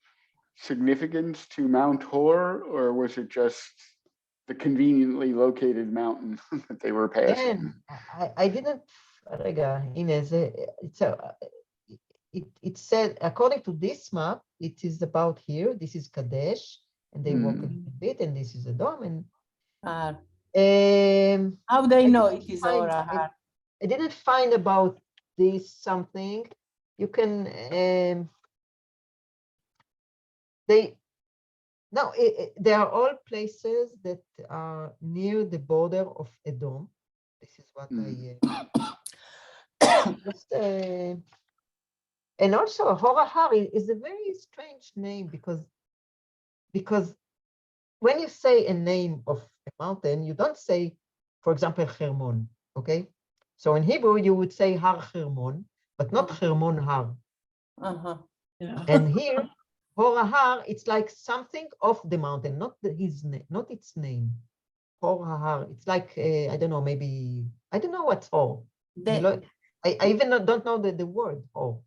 significance to Mount Hor, or was it just the conveniently located mountain that they were passing? And I didn't, רגע, הנה, it said, according to this map, it is about here, this is Kadesh, and they walk a little bit, and this is Edom, and How they know didn't it is find- Or Ahar? I didn't find about this something. You can, they are all places that are near the border of Edom. This is what just, and also Hor Ahar is a very strange name because when you say a name of a mountain, you don't say, for example, Hermon, okay? So in Hebrew, you would say Har Hermon, but not Hermon Har. Yeah. And here, Hor Ahar, it's like something of the mountain, not his name, not its name. Hor Ahar, it's like, I don't know, maybe, I don't know what's Hor. I even don't know the word Hor.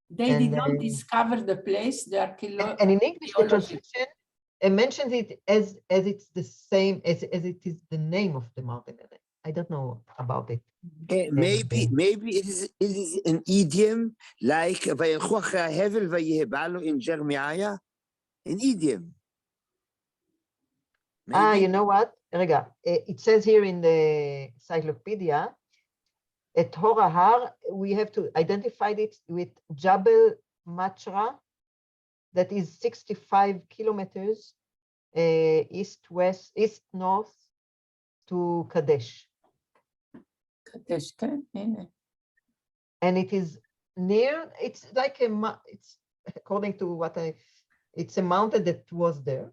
They did not discover the place. The archaeologists. And in English, the translation mentions it as it's the same as it is the name of the mountain. I don't know about it. Maybe it is an idiom like וילכו אחרי ההבל ויהבה לו in Jeremiah, an idiom. You know what? רגע, it says here in the encyclopedia, at Hor Ahar, we have to identify it with Jabal Machra, that is 65 kilometers east-north to Kadesh. Kadesh, כן, הנה. And it is near, it's like it's according to what it's a mountain that was there.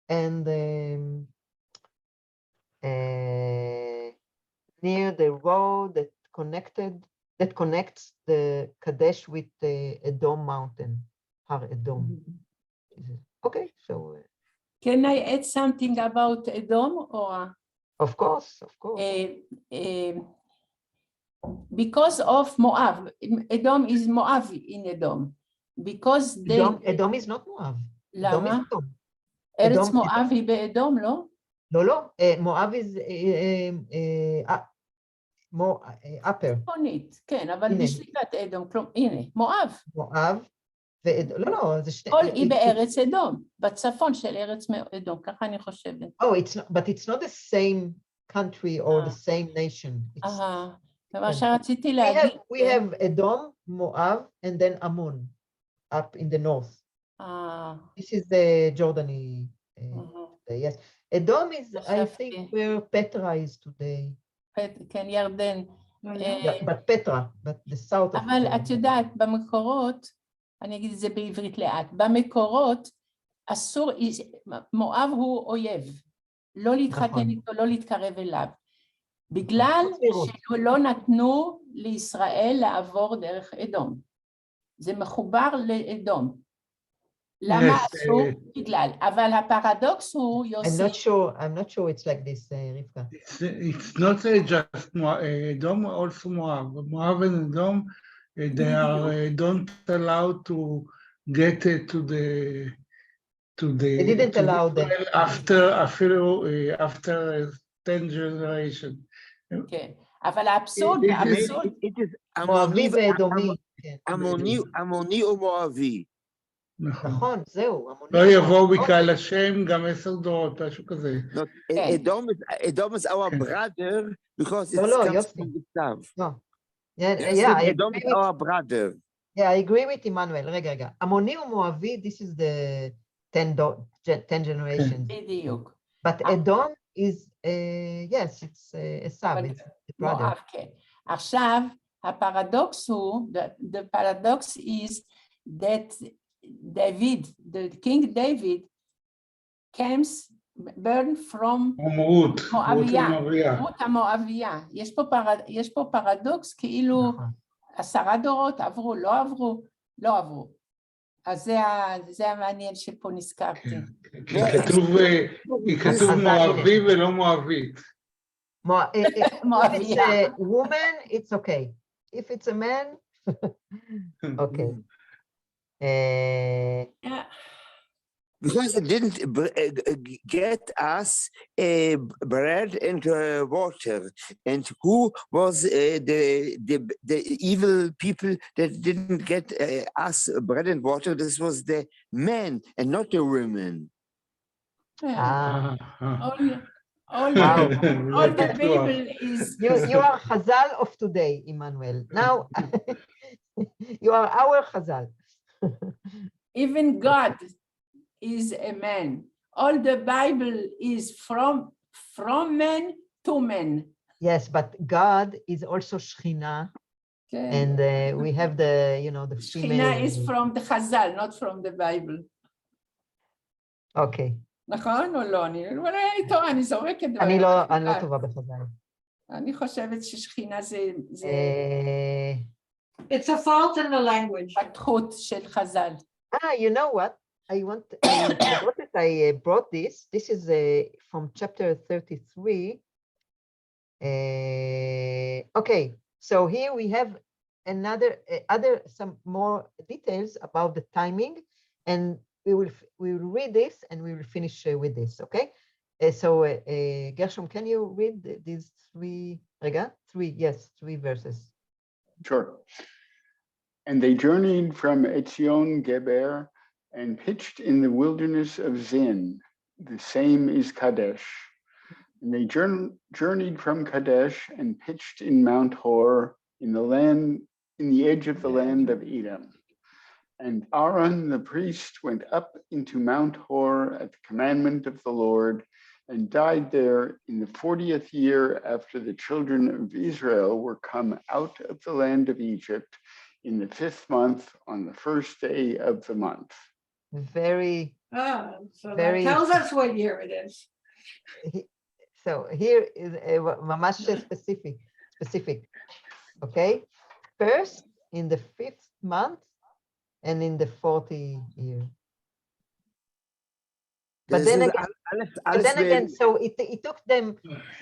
And near the road that connects the Kadesh with the Edom mountain, Har Edom. Okay, so. Can I add something about Edom or? Of course. Because of Moab, Edom is Moavi in Edom. Because they. Edom is not Moab. למה? Edom ארץ מואב היא באדום, לא? לא, מואב is upper. צפונית, כן, אבל בשליטת אדום, כלומר, הנה, מואב. מואב, לא, זה שתי... כל היא בארץ אדום, בצפון של ארץ אדום, ככה אני חושבת. But it's not the same country or the same nation. דבר שרציתי להגיד... We have Edom, Moab, and then Ammon, up in the north. This is the Jordani. Yes. Edom is, I think, where Petra is today. כן, ירדן. But Petra, but the south of... אבל את יודעת, במקורות, אני אגיד את זה בעברית לאט, במקורות אסור, מואב הוא אויב, לא להתחתן איתו, לא להתקרב אליו, בגלל שלא נתנו לישראל לעבור דרך אדום. זה מחובר לאדום. למה אסור? בגלל, אבל הפרדוקס הוא יוסי... I'm not sure it's like this, Rivka. It's not just Edom, also Moab. Moab and Edom, they are don't allow to get to the... They didn't allow them. After 10 generations. כן, אבל האבסורד... מואבי ואדומי. עמוני או מואבי. נכון, זהו. לא יבואו בקהל השם גם 10 דורות, משהו כזה. Edom is our brother because it comes from the south. No. Edom is our brother. Yeah, I agree with Emmanuel. רגע. עמוני ומואבי, this is the 10 generations. בדיוק. But Edom is, yes, it's a sub, it's the brother. מואב, כן. עכשיו, הפרדוקס הוא, the paradox is that David, the King David, comes born from Moabia, רות המואביה. יש פה פרדוקס, כאילו 10 דורות עברו, לא עברו, לא עברו. אז זה המעניין שפה נזכרתי. כי כתוב מואבי ולא מואבית. If it's a woman, it's okay. If it's a man, Okay. Uh, Yeah. Because it didn't get us bread and water. And who was the evil people that didn't get us bread and water? This was the men and not the women. Yeah. ah, All Wow. the Bible is you are Chazal of today, Emmanuel. Now you are our Chazal. even God is a man. All the Bible is from men to men. Yes, but God is also Shechina, Okay. and we have the, you know, the female. Shechina is from the Chazal, not from the Bible. Okay. נכון או לא? אני זורקת אני דברים. לא טובה בחז"ל. אני חושבת ששכינה זה It's a fault in the language. התפתחות של חז"ל. You know what? I forgot that I brought this. This is from chapter 33. Okay, so here we have some more details about the timing, and we will read this and we will finish with this. Okay, so Gershom, can you read these three verses? Sure. And they journeyed from Etzion Geber and pitched in the wilderness of Zin. The same is Kadesh. And they journeyed from Kadesh and pitched in Mount Hor in the edge of the land of Edom. And Aaron the priest went up into Mount Hor at the commandment of the Lord and died there in the 40th year after the children of Israel were come out of the land of Egypt in the 5th month on the 1st day of the month. Very. So Very- that tells us what year it is. So here is ממש specific. Okay, first in the 5th month and in the 40th year. But This then is again, so it took them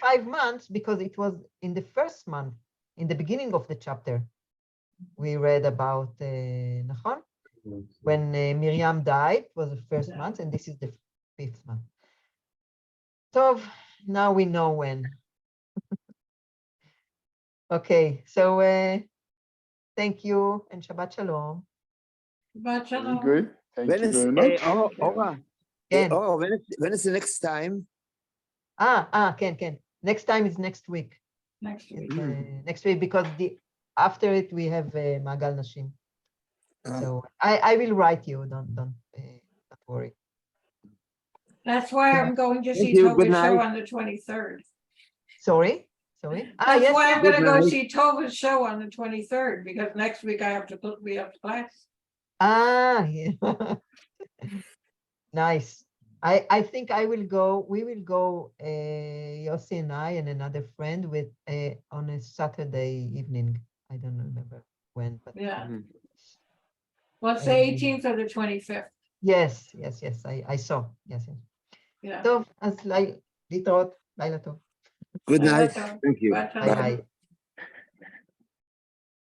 5 months because it was in the 1st month, in the beginning of the chapter. We read about Nachon, when Miriam died, was the 1st month, and this is the 5th month. So now we know when. Okay, so thank you and Shabbat Shalom. But Very good. Thank you very much. Ora, Ken. when is the next time? Ken. Next time is next week. next week. It's, next week, because after it we have Magal Nashim. So I will write you. Don't worry. That's why I'm going to Thank see you. Good Tova's show night. on the 23rd. Sorry. That's Yes. why I'm Good gonna go night. see Tova's show on the 23rd, because next week we have class. Yeah. Nice. I think we will go, Yossi and I and another friend with on a Saturday evening. I don't remember when, but Yeah. Mhm. Well, it's the 18th or the 25th. yes, I saw. Yes. Yeah. טוב, אז להתראות, לילה טוב. Good night. Bye-bye. Thank you. Bye-bye. ביי ביי.